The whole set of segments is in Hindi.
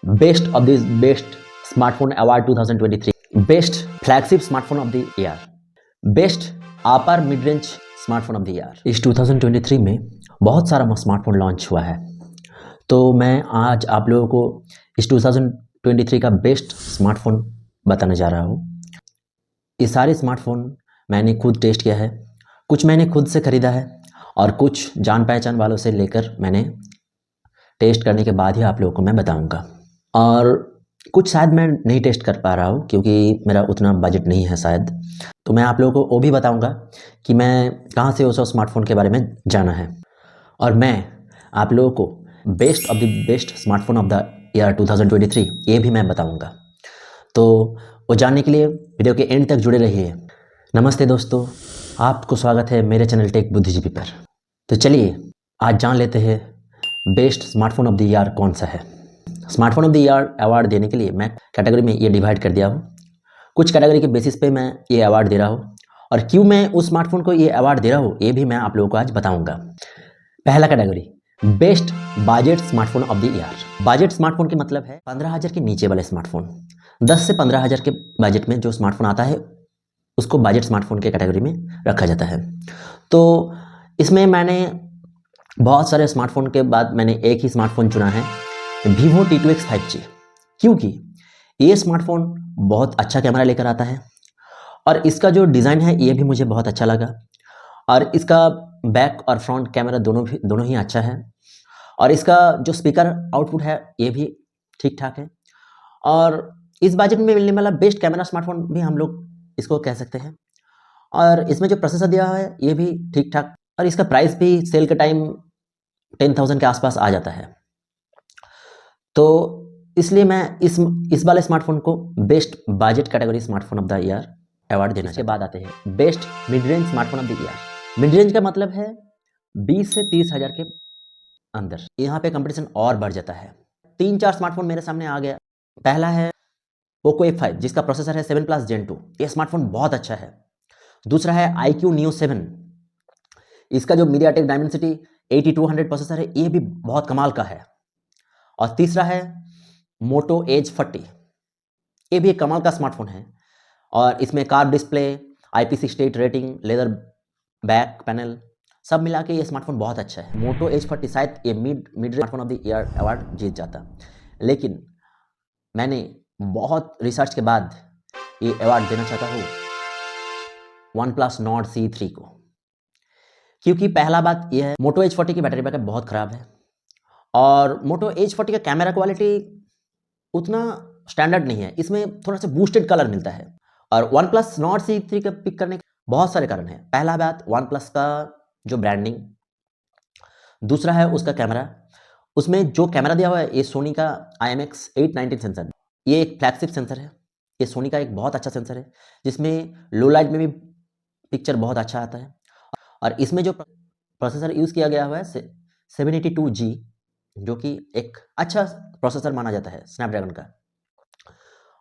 Best of the Best Smartphone Award 2023, Best Flagship Smartphone of the Year, Best Upper Mid-Range Smartphone of the Year। इस 2023 में बहुत सारा स्मार्टफोन लॉन्च हुआ है, तो मैं आज आप लोगों को इस 2023 का बेस्ट स्मार्टफोन बताने जा रहा हूँ। ये सारे स्मार्टफोन मैंने खुद टेस्ट किया है, कुछ मैंने खुद से ख़रीदा है और कुछ जान पहचान वालों से लेकर मैंने टेस्ट करने के बाद ही आप लोगों को मैं बताऊंगा। और कुछ शायद मैं नहीं टेस्ट कर पा रहा हूँ क्योंकि मेरा उतना बजट नहीं है शायद, तो मैं आप लोगों को वो भी बताऊंगा कि मैं कहाँ से उस स्मार्टफोन के बारे में जाना है। और मैं आप लोगों को best of the best smartphone of the year 2023 ये भी मैं बताऊंगा। तो वो जानने के लिए वीडियो के एंड तक जुड़े रहिए। नमस्ते दोस्तों, आपको स्वागत है मेरे चैनल टेक बुद्धिजीवी पर। तो चलिए आज जान लेते हैं best smartphone of the year कौन सा है। Smartphone of the year award देने के लिए मैं कैटेगरी में ये डिवाइड कर दिया हूँ। कुछ कैटेगरी के बेसिस पे मैं ये अवार्ड दे रहा हूँ और क्यों मैं उस स्मार्टफोन को ये अवार्ड दे रहा हूँ ये भी मैं आप लोगों को आज बताऊँगा। पहला category best budget smartphone of the year. Budget smartphone के मतलब है 15,000 के नीचे वाले स्मार्टफोन। 10 से 15,000 के बजट में जो स्मार्टफोन आता है उसको बजट स्मार्टफोन के कैटेगरी में रखा जाता है। तो इसमें मैंने बहुत सारे स्मार्टफोन के बाद मैंने एक ही स्मार्टफोन चुना है, Vivo T2X 5G, क्योंकि ये स्मार्टफोन बहुत अच्छा कैमरा लेकर आता है और इसका जो डिज़ाइन है ये भी मुझे बहुत अच्छा लगा और इसका बैक और फ्रंट कैमरा दोनों ही अच्छा है और इसका जो स्पीकर आउटपुट है ये भी ठीक ठाक है और इस बजट में मिलने वाला बेस्ट कैमरा स्मार्टफोन भी हम लोग इसको कह सकते हैं। और इसमें जो प्रोसेसर दिया हुआ है ये भी ठीक ठाक और इसका प्राइस भी सेल के टाइम 10,000 के आसपास आ जाता है। तो इसलिए मैं इस वाले स्मार्टफोन को best budget category smartphone of the year award देना। इसके बाद आते हैं best mid range smartphone of the year. Mid range का मतलब है 20 से 30,000 के अंदर। यहाँ पे कंपटीशन और बढ़ जाता है। 3-4 स्मार्टफोन मेरे सामने आ गया। पहला है पोको F5 जिसका प्रोसेसर है 7 Plus Gen 2। ये स्मार्टफोन बहुत अच्छा है। दूसरा है iQOO Neo 7, इसका जो मीडियाटेक डायमेंसिटी 8200 प्रोसेसर है ये भी बहुत कमाल का है। और तीसरा है मोटो एज 40, ये भी एक कमाल का स्मार्टफोन है और इसमें curve display, IP68 rating, leather back panel सब मिला के ये स्मार्टफोन बहुत अच्छा है। मोटो एज 40 शायद ये mid smartphone of the year award जीत जाता, लेकिन मैंने बहुत रिसर्च के बाद ये अवार्ड देना चाहता हूँ OnePlus Nord C3 को, क्योंकि पहला बात यह है मोटो एज 40 की बैटरी बैकअप बहुत ख़राब है और मोटो एज 40 का कैमरा क्वालिटी उतना स्टैंडर्ड नहीं है। इसमें थोड़ा सा बूस्टेड कलर मिलता है और OnePlus Nord C3 का पिक करने के बहुत सारे कारण हैं। पहला बात OnePlus का जो ब्रांडिंग, दूसरा है उसका कैमरा। उसमें जो कैमरा दिया हुआ है ये सोनी का IMX890 सेंसर, ये एक फ्लैगशिप सेंसर है। ये सोनी का एक बहुत अच्छा सेंसर है जिसमें लो लाइट में भी पिक्चर बहुत अच्छा आता है और इसमें जो प्रोसेसर यूज़ किया गया हुआ है 782G, जो कि एक अच्छा प्रोसेसर माना जाता है स्नैपड्रैगन का,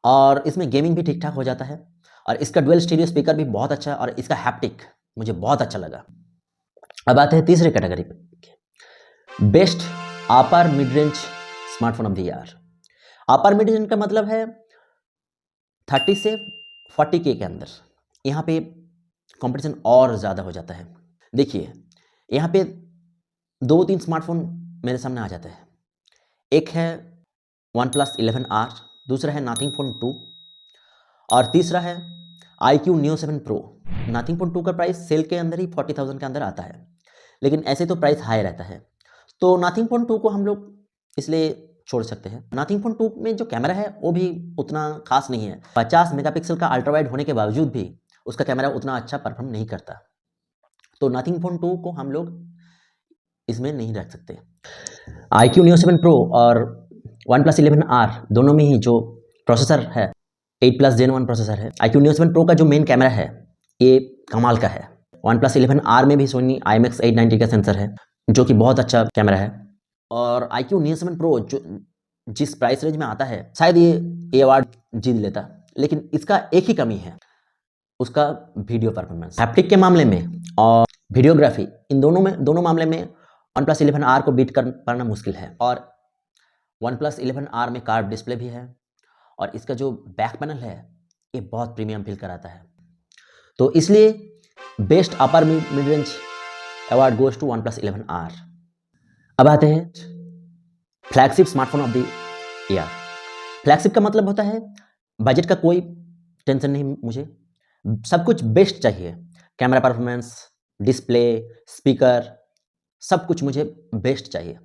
और इसमें गेमिंग भी ठीक ठाक हो जाता है और इसका डुअल स्टीरियो स्पीकर भी बहुत अच्छा है और इसका हैप्टिक मुझे बहुत अच्छा लगा। अब आते हैं तीसरे कैटेगरी पे, best upper mid range smartphone of the year. Upper mid range का मतलब है 30 से 40K के अंदर। यहाँ पे कंपटीशन और ज़्यादा हो जाता है। देखिए यहाँ पे 2-3 स्मार्टफोन मेरे सामने आ जाते हैं। एक है OnePlus 11R, दूसरा है Nothing Phone 2 और तीसरा है iQOO Neo 7 Pro। Nothing Phone 2 का प्राइस सेल के अंदर ही 40,000 के अंदर आता है, लेकिन ऐसे तो प्राइस हाई रहता है, तो Nothing Phone 2 को हम लोग इसलिए छोड़ सकते हैं। Nothing Phone 2 में जो कैमरा है वो भी उतना खास नहीं है। 50 मेगापिक्सल का अल्ट्रा वाइड होने के बावजूद भी उसका कैमरा उतना अच्छा परफॉर्म नहीं करता, तो Nothing Phone 2 को हम लोग इसमें नहीं रख सकते। iQOO Neo 7 Pro और OnePlus 11R दोनों में ही जो प्रोसेसर है 8 Plus Gen 1 प्रोसेसर है। iQOO Neo 7 Pro का जो मेन कैमरा है ये कमाल का है। OnePlus 11R में भी सोनी IMX890 का सेंसर है जो कि बहुत अच्छा कैमरा है और iQOO Neo 7 Pro जो जिस प्राइस रेंज में आता है शायद ये अवार्ड जीत लेता, लेकिन इसका एक ही कमी है, उसका वीडियो परफॉर्मेंस। हैप्टिक के मामले में और वीडियोग्राफी, इन दोनों मामले में OnePlus 11R को बीट कर पाना मुश्किल है और OnePlus 11R में कार्व डिस्प्ले भी है और इसका जो बैक पैनल है ये बहुत प्रीमियम फील कराता है। तो इसलिए best upper mid range award goes to OnePlus 11R। अब आते हैं flagship smartphone of the year. Flagship का मतलब होता है बजट का कोई टेंशन नहीं, मुझे सब कुछ बेस्ट चाहिए, कैमरा परफॉर्मेंस, डिस्प्ले, स्पीकर, सब कुछ मुझे बेस्ट चाहिए।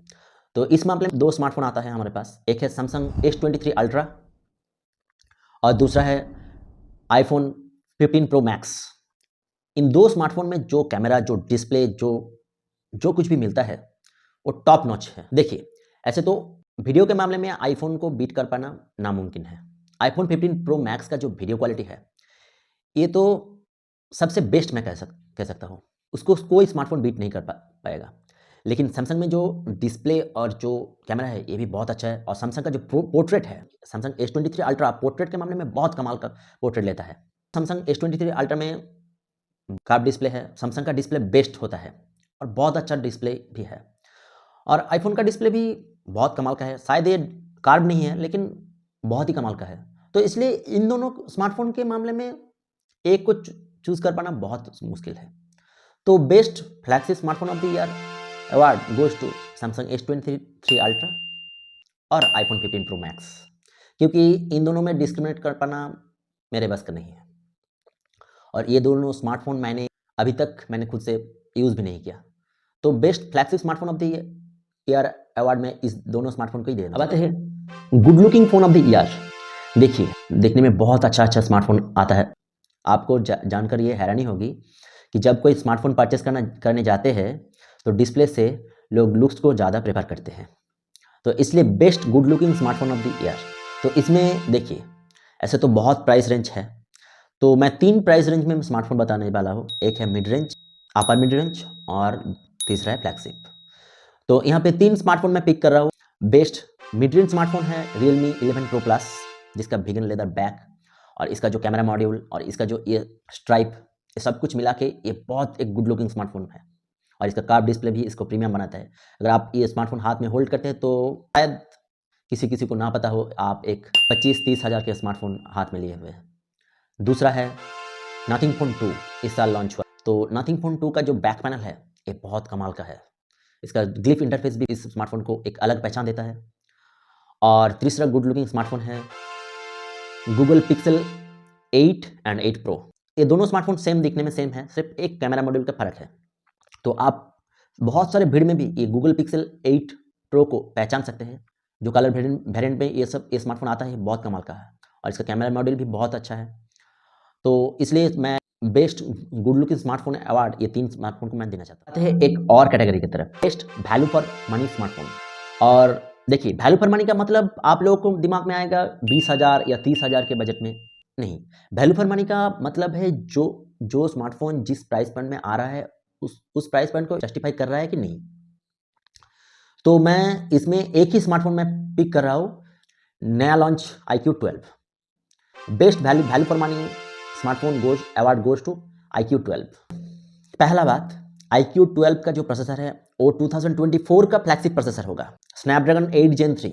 तो इस मामले में दो स्मार्टफोन आता है हमारे पास, एक है सैमसंग S23 अल्ट्रा और दूसरा है आईफोन 15 प्रो मैक्स। इन दो स्मार्टफोन में जो कैमरा, जो डिस्प्ले, जो कुछ भी मिलता है वो टॉप नॉच है। देखिए, ऐसे तो वीडियो के मामले में आईफोन को बीट कर पाना नामुमकिन है। आईफोन 15 प्रो मैक्स का जो वीडियो क्वालिटी है ये तो सबसे बेस्ट मैं कह सकता हूँ, उसको कोई स्मार्टफोन बीट नहीं कर पाएगा। लेकिन सैमसंग में जो डिस्प्ले और जो कैमरा है ये भी बहुत अच्छा है। और सैमसंग का जो पोर्ट्रेट है, सैमसंग S23 अल्ट्रा पोर्ट्रेट के मामले में बहुत कमाल का पोर्ट्रेट लेता है। सैमसंग S23 अल्ट्रा में कार्व डिस्प्ले है, सैमसंग का डिस्प्ले बेस्ट होता है और बहुत अच्छा डिस्प्ले भी है। और आईफोन का डिस्प्ले भी बहुत कमाल का है, शायद ये कार्व नहीं है लेकिन बहुत ही कमाल का है। तो इसलिए इन दोनों स्मार्टफोन के मामले में एक को चूज कर पाना बहुत मुश्किल है। तो best flagship smartphone of the year award goes to Samsung S23 ultra और आईफोन 15 प्रो मैक्स, क्योंकि इन दोनों में डिस्क्रिमिनेट कर पाना मेरे बस का नहीं है। और ये दोनों स्मार्टफोन अभी तक मैंने खुद से यूज़ भी नहीं किया। तो best flagship smartphone of the year award में इस दोनों स्मार्टफोन को ही देना। अब आते हैं good looking phone of the year. देखिए, देखने में बहुत अच्छा स्मार्टफोन आता है। आपको जानकर ये हैरानी होगी कि जब कोई स्मार्टफोन परचेस करने जाते हैं तो डिस्प्ले से लोग लुक्स को ज़्यादा प्रेफर करते हैं। तो इसलिए best good looking smartphone of the year, तो इसमें देखिए ऐसे तो बहुत प्राइस रेंज है, तो मैं 3 प्राइस रेंज में स्मार्टफोन बताने वाला हूँ। एक है मिड रेंज, अपर मिड रेंज और तीसरा है फ्लैगशिप। तो यहाँ पे 3 स्मार्टफोन मैं पिक कर रहा हूँ। बेस्ट मिड रेंज स्मार्टफोन है Realme 11 Pro Plus, जिसका वीगन लेदर बैक और इसका जो कैमरा मॉड्यूल और इसका जो ये स्ट्राइप, ये सब कुछ मिला के ये बहुत एक गुड लुकिंग स्मार्टफोन है। और इसका कार्व डिस्प्ले भी इसको प्रीमियम बनाता है। अगर आप ये स्मार्टफोन हाथ में होल्ड करते हैं तो शायद किसी को ना पता हो आप एक 25-30 हज़ार के स्मार्टफोन हाथ में लिए हुए हैं। दूसरा है नथिंग फोन 2, इस साल लॉन्च हुआ। तो नथिंग फोन 2 का जो बैक पैनल है ये बहुत कमाल का है। इसका ग्लिफ इंटरफेस भी इस स्मार्टफोन को एक अलग पहचान देता है। और तीसरा गुड लुकिंग स्मार्टफोन है गूगल पिक्सल 8 एंड 8 प्रो। ये दोनों स्मार्टफोन सेम दिखने में सेम है, सिर्फ एक कैमरा मॉड्यूल का फर्क है। तो आप बहुत सारे भीड़ में भी ये गूगल पिक्सल 8 प्रो को पहचान सकते हैं। जो कलर वेरिएंट में ये स्मार्टफोन आता है बहुत कमाल का है और इसका कैमरा मॉड्यूल भी बहुत अच्छा है। तो इसलिए मैं best good looking smartphone award ये 3 स्मार्टफोन को मैं देना चाहता हूँ। एक और कैटेगरी की तरफ, best value for money smartphone. और देखिए, वैल्यू फॉर मनी का मतलब आप लोगों को दिमाग में आएगा 20,000 या 30,000 के बजट में, नहीं। वैल्यू फॉर मनी का मतलब है जो स्मार्टफोन जिस प्राइस पॉइंट में आ रहा है उस प्राइस पॉइंट को जस्टिफाई कर रहा है कि नहीं। तो मैं इसमें एक ही स्मार्टफोन मैं पिक कर रहा हूँ, नया launch iQOO 12। Best value for money smartphone award goes to iQOO 12। पहला बात, iQOO 12 का जो प्रोसेसर है वो 2024 का फ्लैगशिप प्रोसेसर होगा, स्नैपड्रैगन 8 Gen 3,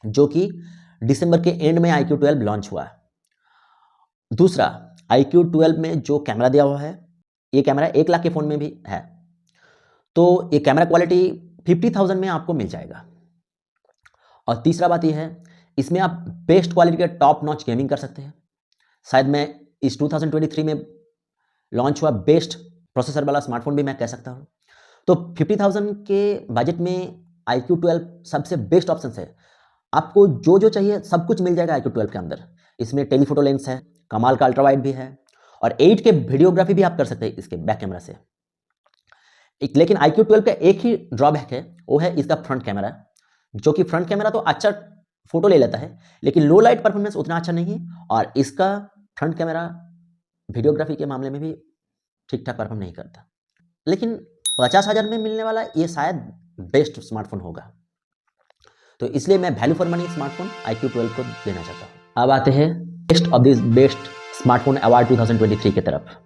जो कि दिसंबर के एंड में iQOO 12 लॉन्च हुआ। दूसरा, iQOO 12 में जो कैमरा दिया हुआ है ये कैमरा 1 लाख के फ़ोन में भी है, तो ये कैमरा क्वालिटी 50,000 में आपको मिल जाएगा। और तीसरा बात ये है, इसमें आप बेस्ट क्वालिटी का टॉप नॉच गेमिंग कर सकते हैं। शायद मैं इस 2023 में लॉन्च हुआ बेस्ट प्रोसेसर वाला स्मार्टफोन भी मैं कह सकता हूँ। तो 50,000 के बजट में iQOO 12 सबसे बेस्ट ऑप्शन है। आपको जो चाहिए सब कुछ मिल जाएगा iQOO 12 के अंदर। इसमें टेलीफोटो लेंस है, कमाल का अल्ट्रा वाइड भी है और 8K वीडियोग्राफी भी आप कर सकते हैं इसके बैक कैमरा से। लेकिन iQOO 12 का एक ही ड्रॉबैक है, वो है इसका फ्रंट कैमरा, जो कि फ्रंट कैमरा तो अच्छा फोटो ले लेता है लेकिन लो लाइट परफॉर्मेंस उतना अच्छा नहीं है। और इसका फ्रंट कैमरा वीडियोग्राफी के मामले में भी ठीक ठाक परफॉर्म नहीं करता। लेकिन 50,000 में मिलने वाला ये शायद बेस्ट स्मार्टफोन होगा। तो इसलिए मैं value for money smartphone iQOO 12 को देना चाहता हूँ। अब आते हैं best of this best smartphone award 2023 की तरफ।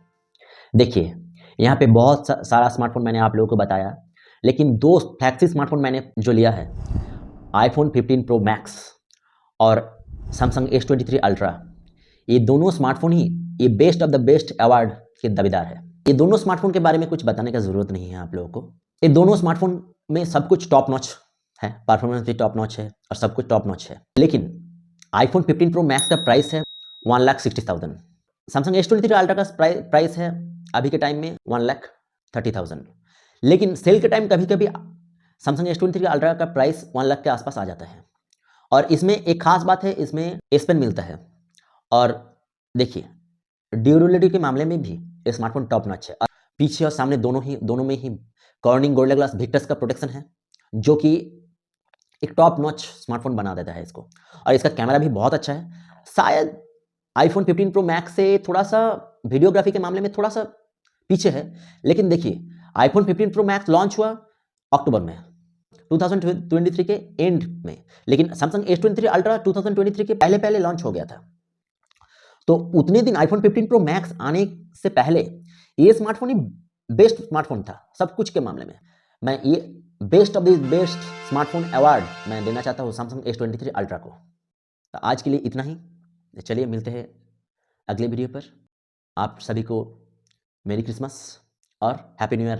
देखिए, यहाँ पे बहुत सारा स्मार्टफोन मैंने आप लोगों को बताया, लेकिन 2 फ्लैगशिप स्मार्टफोन मैंने जो लिया है आईफोन 15 प्रो मैक्स और सैमसंग S23 अल्ट्रा, ये दोनों स्मार्टफोन ही ये best of the best award के दावेदार है। ये दोनों स्मार्टफोन के बारे में कुछ बताने का ज़रूरत नहीं है आप लोगों को। ये दोनों स्मार्टफोन में सब कुछ टॉप नॉच है, परफॉर्मेंस भी टॉप नॉच है और सब कुछ टॉप नॉच है। लेकिन आईफोन 15 प्रो मैक्स का प्राइस है 1,60,000। सैमसंग S23 अल्ट्रा का प्राइस है अभी के टाइम में 1,30,000। लेकिन सेल के टाइम कभी कभी सैमसंग S23 अल्ट्रा का प्राइस 1 लाख के आसपास आ जाता है। और इसमें एक खास बात है, इसमें S पेन मिलता है। और देखिए ड्यूरेबिलिटी के मामले में भी ये स्मार्टफोन टॉप नॉच है। और पीछे और सामने दोनों में ही कॉर्निंग गोरिल्ला ग्लास विक्टर्स का प्रोटेक्शन है, जो कि एक टॉप नॉच स्मार्टफोन बना देता है इसको। और इसका कैमरा भी बहुत अच्छा है। शायद आईफोन 15 प्रो मैक्स से थोड़ा सा वीडियोग्राफी के मामले में थोड़ा सा पीछे है। लेकिन देखिए आईफोन 15 प्रो मैक्स लॉन्च हुआ अक्टूबर में 2023 के एंड में, लेकिन सैमसंग S23 अल्ट्रा 2023 के पहले पहले लॉन्च हो गया था। तो उतने दिन आईफोन 15 प्रो मैक्स आने से पहले ये स्मार्टफोन ही बेस्ट स्मार्टफोन था सब कुछ के मामले में। मैं ये best of the best smartphone award मैं देना चाहता हूँ सैमसंग S23 अल्ट्रा को। तो आज के लिए इतना ही। चलिए मिलते हैं अगले वीडियो पर। आप सभी को मेरी क्रिसमस और हैप्पी न्यू ईयर।